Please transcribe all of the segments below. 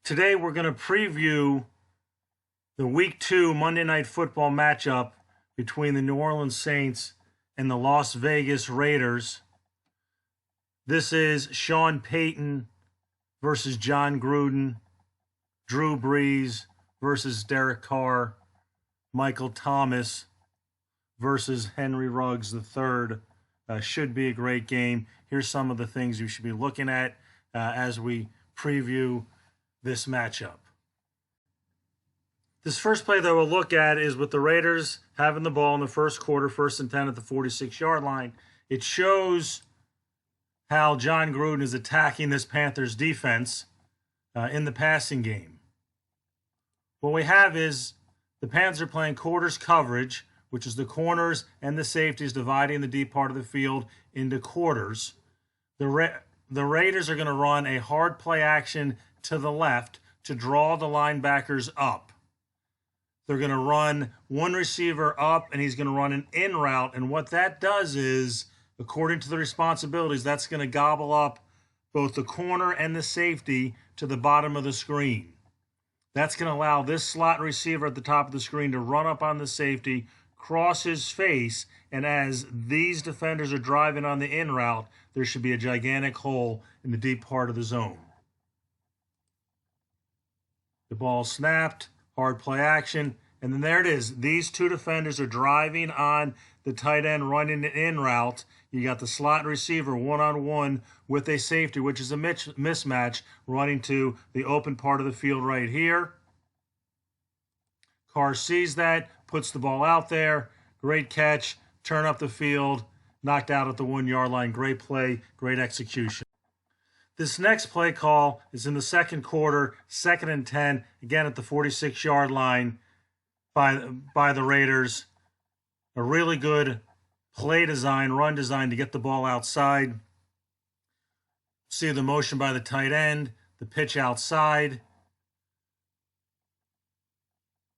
Today we're going to preview the Week 2 Monday Night Football matchup between the New Orleans Saints and the Las Vegas Raiders. This is Sean Payton versus John Gruden, Drew Brees versus Derek Carr, Michael Thomas versus Henry Ruggs III. Should be a great game. Here's some of the things you should be looking at as we preview this matchup. This first play that we'll look at is with the Raiders having the ball in the first quarter, 1st and 10 at the 46-yard line. It shows how John Gruden is attacking this Panthers defense in the passing game. What we have is the Panthers are playing quarters coverage, which is the corners and the safeties dividing the deep part of the field into quarters. The Raiders are going to run a hard play action to the left to draw the linebackers up. They're going to run one receiver up, and he's going to run an in route. And what that does is, according to the responsibilities, that's going to gobble up both the corner and the safety to the bottom of the screen. That's going to allow this slot receiver at the top of the screen to run up on the safety, cross his face, and as these defenders are driving on the in route, there should be a gigantic hole in the deep part of the zone. The ball snapped, hard play action, and then there it is. These two defenders are driving on the tight end, running an in route. You got the slot receiver one-on-one with a safety, which is a mismatch, running to the open part of the field right here. Carr sees that, puts the ball out there. Great catch, turn up the field, knocked out at the 1-yard line. Great play, great execution. This next play call is in the second quarter, 2nd and 10, again at the 46-yard line by the Raiders. A really good play design, run design to get the ball outside. See the motion by the tight end, the pitch outside.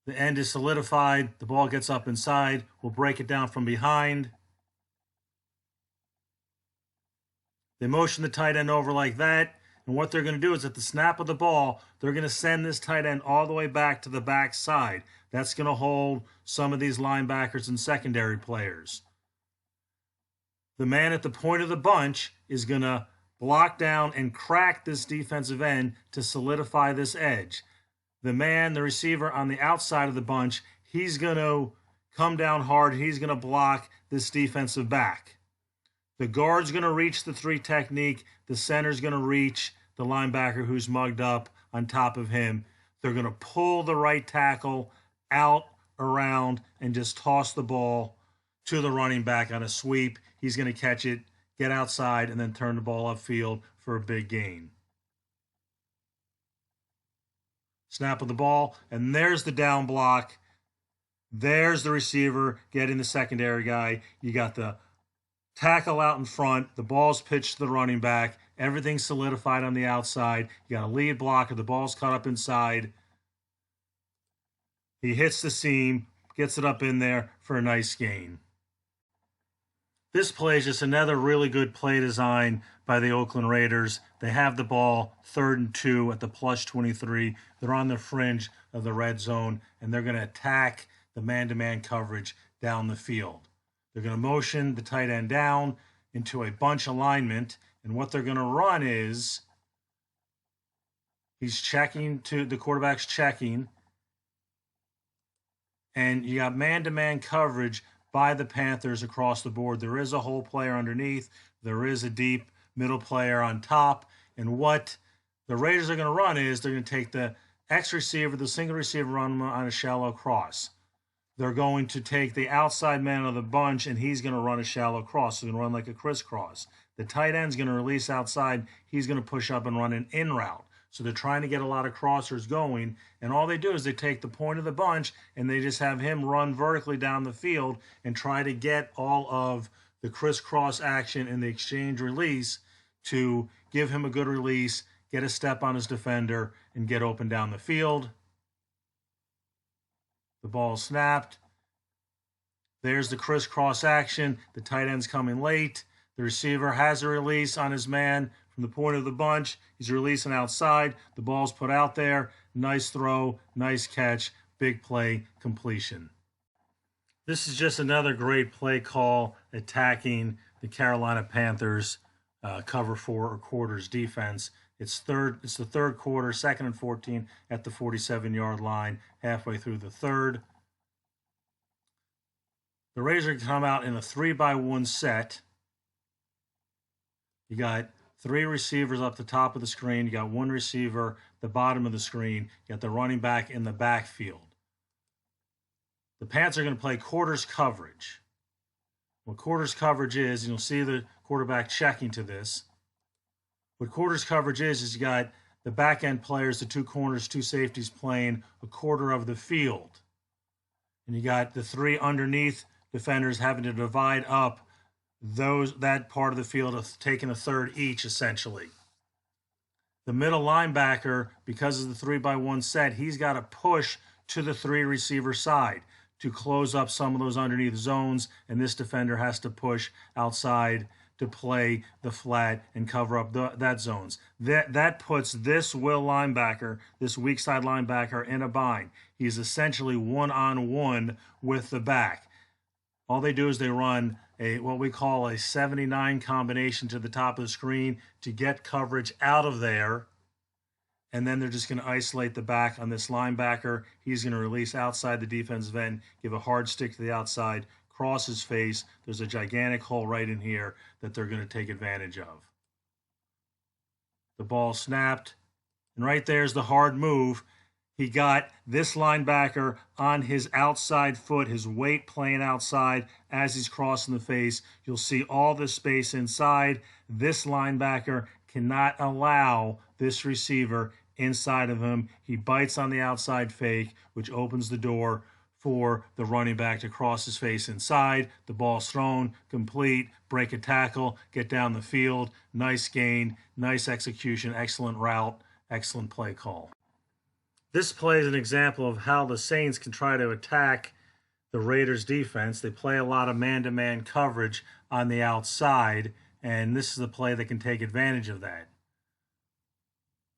The end is solidified. The ball gets up inside. We'll break it down from behind. They motion the tight end over like that, and what they're going to do is at the snap of the ball, they're going to send this tight end all the way back to the back side. That's going to hold some of these linebackers and secondary players. The man at the point of the bunch is going to block down and crack this defensive end to solidify this edge. The man, the receiver on the outside of the bunch, he's going to come down hard. He's going to block this defensive back. The guard's going to reach the 3 technique. The center's going to reach the linebacker who's mugged up on top of him. They're going to pull the right tackle out, around, and just toss the ball to the running back on a sweep. He's going to catch it, get outside, and then turn the ball upfield for a big gain. Snap of the ball, and there's the down block. There's the receiver getting the secondary guy. You got the tackle out in front. The ball's pitched to the running back. Everything's solidified on the outside. You got a lead blocker. The ball's cut up inside. He hits the seam, gets it up in there for a nice gain. This play is just another really good play design by the Oakland Raiders. They have the ball 3rd and 2 at the +23. They're on the fringe of the red zone, and they're going to attack the man-to-man coverage down the field. They're going to motion the tight end down into a bunch alignment, and what they're going to run is the quarterback's checking, and you got man-to-man coverage by the Panthers across the board. There is a hole player underneath. There is a deep middle player on top, and what the Raiders are going to run is they're going to take the X receiver, the single receiver, run on a shallow cross. They're going to take the outside man of the bunch, and he's going to run a shallow cross. So they're going to run like a crisscross. The tight end's going to release outside. He's going to push up and run an in route. So they're trying to get a lot of crossers going, and all they do is they take the point of the bunch, and they just have him run vertically down the field and try to get all of the crisscross action in the exchange release to give him a good release, get a step on his defender, and get open down the field. The ball snapped. There's the crisscross action. The tight end's coming late. The receiver has a release on his man, from the point of the bunch. He's releasing outside. The ball's put out there. Nice throw, nice catch, big play, completion. This is just another great play call attacking the Carolina Panthers cover 4 or quarters defense. It's the third quarter, 2nd and 14 at the 47-yard line, halfway through the third. The Raiders are going to come out in a 3-by-1 set. You got 3 receivers up the top of the screen. You got 1 receiver at the bottom of the screen. You got the running back in the backfield. The Panthers are going to play quarters coverage. What quarters coverage is, and you'll see the quarterback checking to this. What quarters coverage is you got the back end players, the 2 corners, 2 safeties playing a quarter of the field. And you got the 3 underneath defenders having to divide up that part of the field of taking a third each, essentially. The middle linebacker, because of the 3-by-1 set, he's got to push to the 3 receiver side to close up some of those underneath zones, and this defender has to push outside to play the flat and cover up that zones. That puts this will linebacker, this weak side linebacker, in a bind. He's essentially one-on-one with the back. All they do is they run what we call a 79 combination to the top of the screen to get coverage out of there, and then they're just going to isolate the back on this linebacker. He's going to release outside the defensive end, give a hard stick to the outside, cross his face. There's a gigantic hole right in here that they're going to take advantage of. The ball snapped, and right there's the hard move. He got this linebacker on his outside foot, his weight playing outside as he's crossing the face. You'll see all the space inside. This linebacker cannot allow this receiver inside of him. He bites on the outside fake, which opens the door for the running back to cross his face inside. The ball's thrown, complete, break a tackle, get down the field. Nice gain, nice execution, excellent route, excellent play call. This play is an example of how the Saints can try to attack the Raiders defense. They play a lot of man-to-man coverage on the outside, and this is a play that can take advantage of that.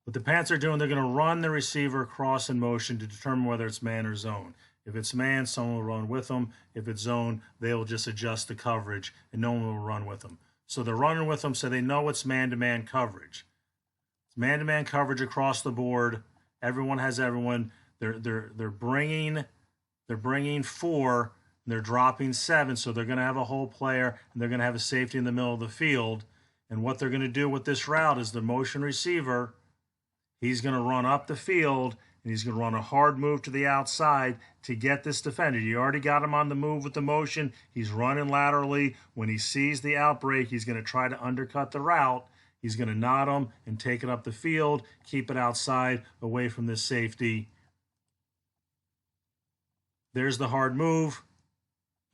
What the Panthers are doing, they're going to run the receiver across in motion to determine whether it's man or zone. If it's man, someone will run with them. If it's zone, they'll just adjust the coverage, and no one will run with them. So they're running with them so they know it's man-to-man coverage. It's man-to-man coverage across the board. Everyone has everyone. They're bringing 4, and they're dropping 7, so they're going to have a whole player, and they're going to have a safety in the middle of the field. And what they're going to do with this route is the motion receiver, he's going to run up the field, and he's going to run a hard move to the outside to get this defender. You already got him on the move with the motion. He's running laterally. When he sees the outbreak, he's going to try to undercut the route. He's going to nod him and take it up the field, keep it outside, away from this safety. There's the hard move.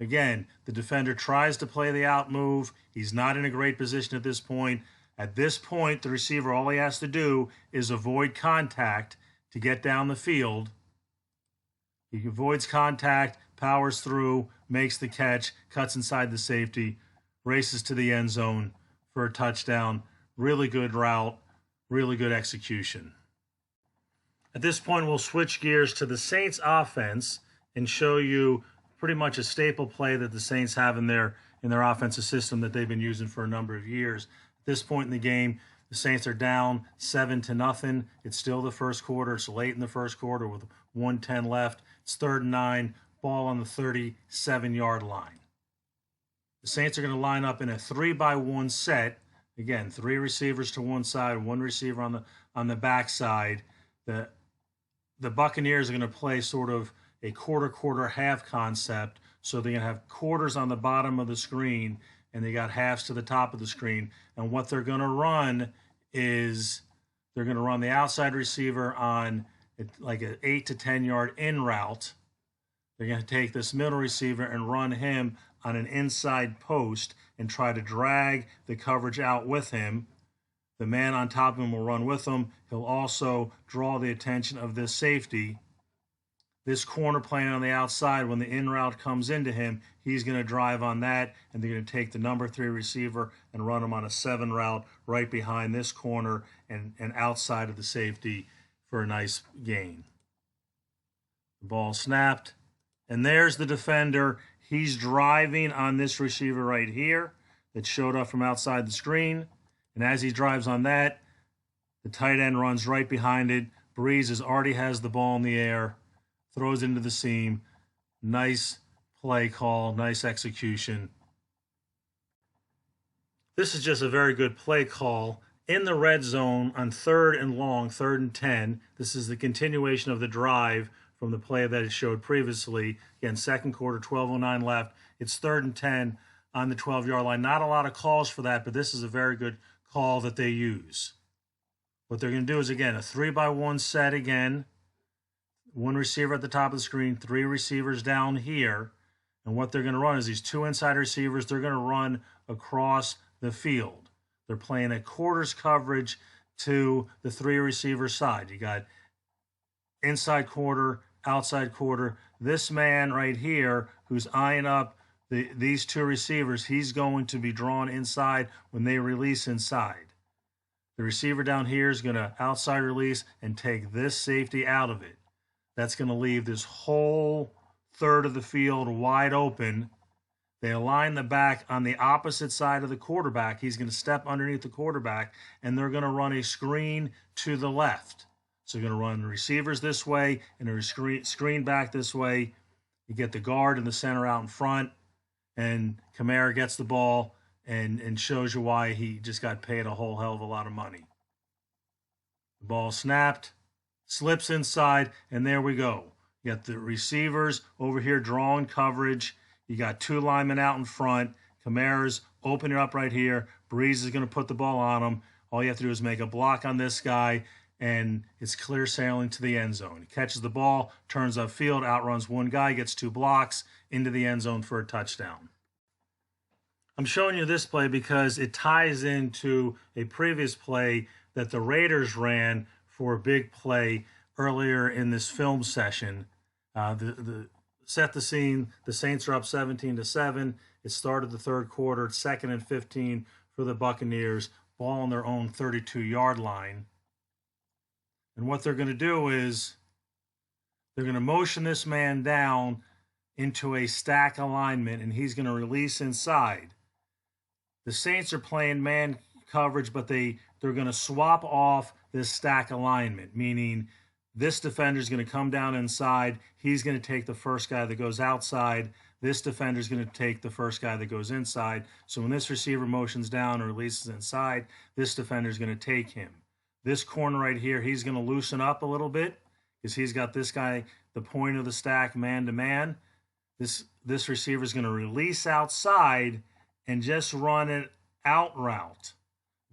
Again, the defender tries to play the out move. He's not in a great position at this point. At this point, the receiver, all he has to do is avoid contact to get down the field. He avoids contact, powers through, makes the catch, cuts inside the safety, races to the end zone for a touchdown. Really good route, really good execution. At this point, we'll switch gears to the Saints offense and show you pretty much a staple play that the Saints have in their offensive system that they've been using for a number of years. At this point in the game, the Saints are down 7-0. It's still the first quarter. It's late in the first quarter with 1:10 left. It's 3rd and 9, ball on the 37-yard line. The Saints are going to line up in a 3-by-1 set. Again, 3 receivers to one side, 1 receiver on the back side. The Buccaneers are going to play sort of a quarter-half concept. So they're going to have quarters on the bottom of the screen, and they got halves to the top of the screen. And what they're going to run is they're going to run the outside receiver on like an 8 to 10 yard in route. They're going to take this middle receiver and run him on an inside post and try to drag the coverage out with him. The man on top of him will run with him. He'll also draw the attention of this safety. this corner playing on the outside, when the in route comes into him, he's going to drive on that, and they're going to take the number 3 receiver and run him on a 7 route right behind this corner and outside of the safety for a nice gain. The ball snapped, and there's the defender. He's driving on this receiver right here that showed up from outside the screen, and as he drives on that, the tight end runs right behind it. Breeze already has the ball in the air, throws into the seam. Nice play call, nice execution. This is just a very good play call in the red zone on 3rd and long, 3rd and 10. This is the continuation of the drive from the play that it showed previously. Again, second quarter, 12:09 left. It's 3rd and 10 on the 12-yard line. Not a lot of calls for that, but this is a very good call that they use. What they're going to do is, again, a 3-by-1 set again. 1 receiver at the top of the screen, 3 receivers down here. And what they're going to run is these 2 inside receivers, they're going to run across the field. They're playing a quarters coverage to the 3 receiver side. You got inside quarter, outside quarter. This man right here who's eyeing up these 2 receivers, he's going to be drawn inside when they release inside. The receiver down here is going to outside release and take this safety out of it. That's going to leave this whole third of the field wide open. They align the back on the opposite side of the quarterback. He's going to step underneath the quarterback, and they're going to run a screen to the left. So you're going to run the receivers this way and a screen back this way. You get the guard in the center out in front, and Kamara gets the ball and shows you why he just got paid a whole hell of a lot of money. The ball snapped, slips inside, and there we go. You got the receivers over here drawing coverage. You got 2 linemen out in front. Kamara's opening up right here. Breeze is going to put the ball on him. All you have to do is make a block on this guy, and it's clear sailing to the end zone. He catches the ball, turns upfield, outruns 1 guy, gets 2 blocks, into the end zone for a touchdown. I'm showing you this play because it ties into a previous play that the Raiders ran for a big play earlier in this film session. Set the scene, the Saints are up 17-7. It started the 3rd quarter. It's 2nd and 15 for the Buccaneers, ball on their own 32-yard line. And what they're going to do is they're going to motion this man down into a stack alignment, and he's going to release inside. The Saints are playing man coverage, but they're going to swap off this stack alignment, meaning this defender is going to come down inside. He's going to take the first guy that goes outside. This defender is going to take the first guy that goes inside. So when this receiver motions down or releases inside, this defender is going to take him. This corner right here, he's going to loosen up a little bit because he's got this guy, the point of the stack, man to man. This receiver is going to release outside and just run an out route.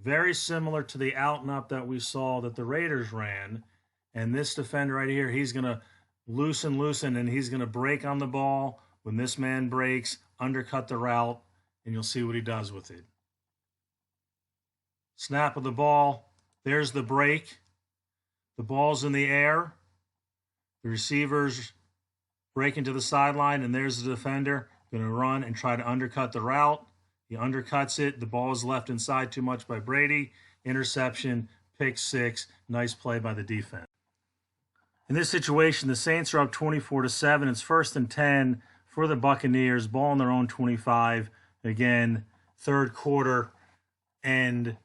Very similar to the out and up that we saw that the Raiders ran. And this defender right here, he's going to loosen, and he's going to break on the ball. When this man breaks, undercut the route, and you'll see what he does with it. Snap of the ball. There's the break. The ball's in the air. The receiver's breaking to the sideline, and there's the defender going to run and try to undercut the route. He undercuts it. The ball is left inside too much by Brady. Interception, pick 6. Nice play by the defense. In this situation, the Saints are up 24-7. It's 1st and 10 for the Buccaneers. Ball on their own 25. Again, 3rd quarter. And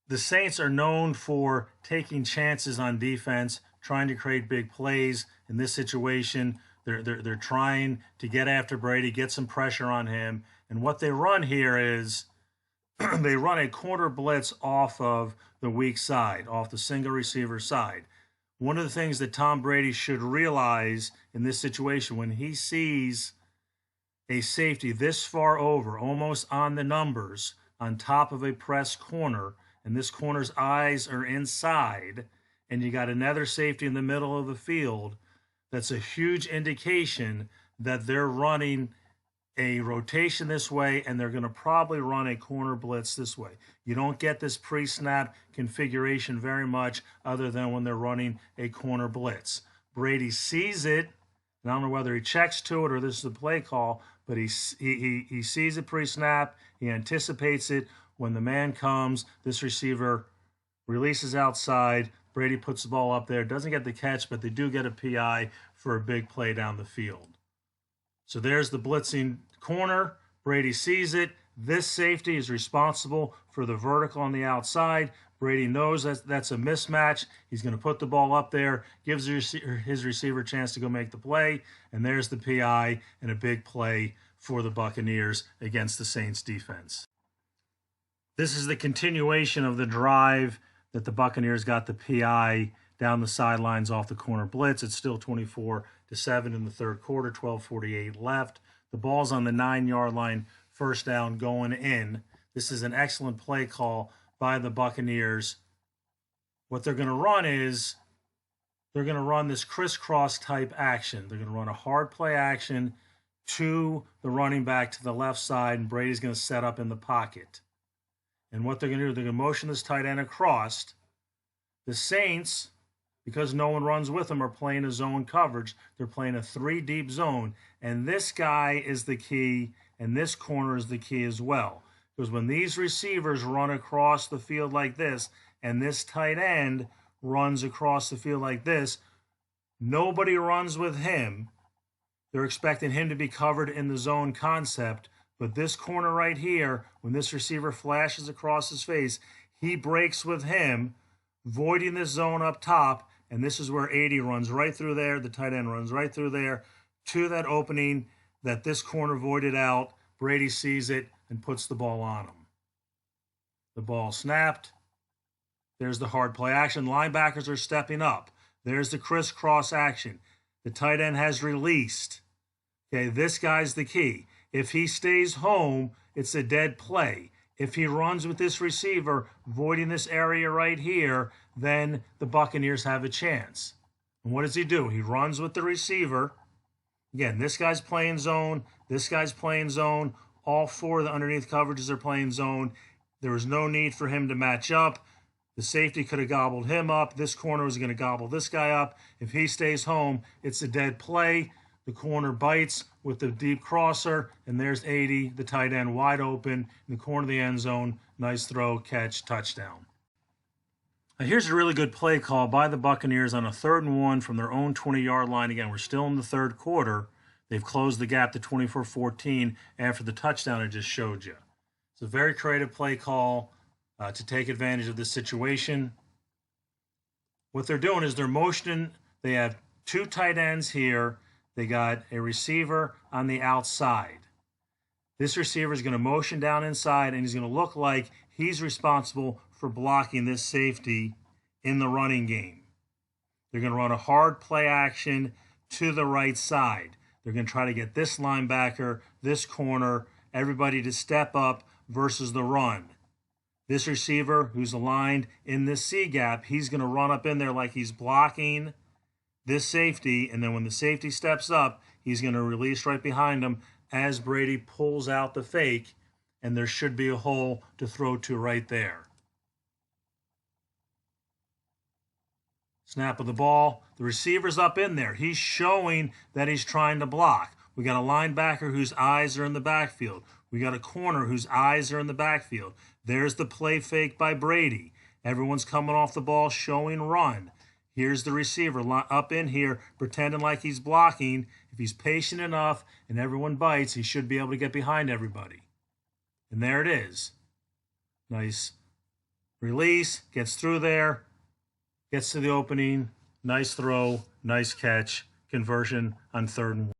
the Saints are known for taking chances on defense, trying to create big plays. In this situation, they're trying to get after Brady, get some pressure on him. And what they run here is they run a quarter blitz off of the weak side, off the single receiver side. One of the things that Tom Brady should realize in this situation, when he sees a safety this far over, almost on the numbers, on top of a press corner, and this corner's eyes are inside, and you got another safety in the middle of the field, that's a huge indication that they're running a rotation this way, and they're going to probably run a corner blitz this way. You don't get this pre-snap configuration very much other than when they're running a corner blitz. Brady sees it, and I don't know whether he checks to it or this is a play call, but he sees it pre-snap. He anticipates it. When the man comes, this receiver releases outside. Brady puts the ball up there. Doesn't get the catch, but they do get a PI for a big play down the field. So there's the blitzing corner. Brady sees it. This safety is responsible for the vertical on the outside. Brady knows that's a mismatch. He's going to put the ball up there, gives his receiver a chance to go make the play, and there's the PI and a big play for the Buccaneers against the Saints defense. This is the continuation of the drive that the Buccaneers got the PI down the sidelines off the corner blitz. It's still 24-7 in the third quarter, 12:48 left. The ball's on the 9-yard line, first down going in. This is an excellent play call by the Buccaneers. What they're going to run is they're going to run this crisscross type action. They're going to run a hard play action to the running back to the left side, and Brady's going to set up in the pocket. And what they're going to do, they're going to motion this tight end across. The Saints, because no one runs with them, are playing a zone coverage. They're playing a 3-deep zone. And this guy is the key, and this corner is the key as well. Because when these receivers run across the field like this, and this tight end runs across the field like this, nobody runs with him. They're expecting him to be covered in the zone concept. But this corner right here, when this receiver flashes across his face, he breaks with him, voiding this zone up top, and this is where 80 runs right through there. The tight end runs right through there to that opening that this corner voided out. Brady sees it and puts the ball on him. The ball snapped. There's the hard play action. Linebackers are stepping up. There's the crisscross action. The tight end has released. Okay, this guy's the key. If he stays home, it's a dead play. If he runs with this receiver, voiding this area right here, then the Buccaneers have a chance. And what does he do? He runs with the receiver. Again, this guy's playing zone. This guy's playing zone. All four of the underneath coverages are playing zone. There was no need for him to match up. The safety could have gobbled him up. This corner was going to gobble this guy up. If he stays home, it's a dead play. The corner bites with the deep crosser, and there's 80, the tight end, wide open in the corner of the end zone. Nice throw, catch, touchdown. Now here's a really good play call by the Buccaneers on a 3rd and 1 from their own 20-yard line. Again, we're still in the third quarter. They've closed the gap to 24-14 after the touchdown I just showed you. It's a very creative play call to take advantage of this situation. What they're doing is they're motioning. They have 2 tight ends here. They got a receiver on the outside. This receiver is going to motion down inside, and he's going to look like he's responsible for blocking this safety in the running game. They're going to run a hard play action to the right side. They're going to try to get this linebacker, this corner, everybody to step up versus the run. This receiver who's aligned in this C gap, he's going to run up in there like he's blocking this safety, and then when the safety steps up, he's going to release right behind him as Brady pulls out the fake, and there should be a hole to throw to right there. Snap of the ball. The receiver's up in there. He's showing that he's trying to block. We got a linebacker whose eyes are in the backfield. We got a corner whose eyes are in the backfield. There's the play fake by Brady. Everyone's coming off the ball, showing run. Here's the receiver up in here, pretending like he's blocking. If he's patient enough and everyone bites, he should be able to get behind everybody. And there it is. Nice release, gets through there, gets to the opening. Nice throw, nice catch, conversion on 3rd and 1.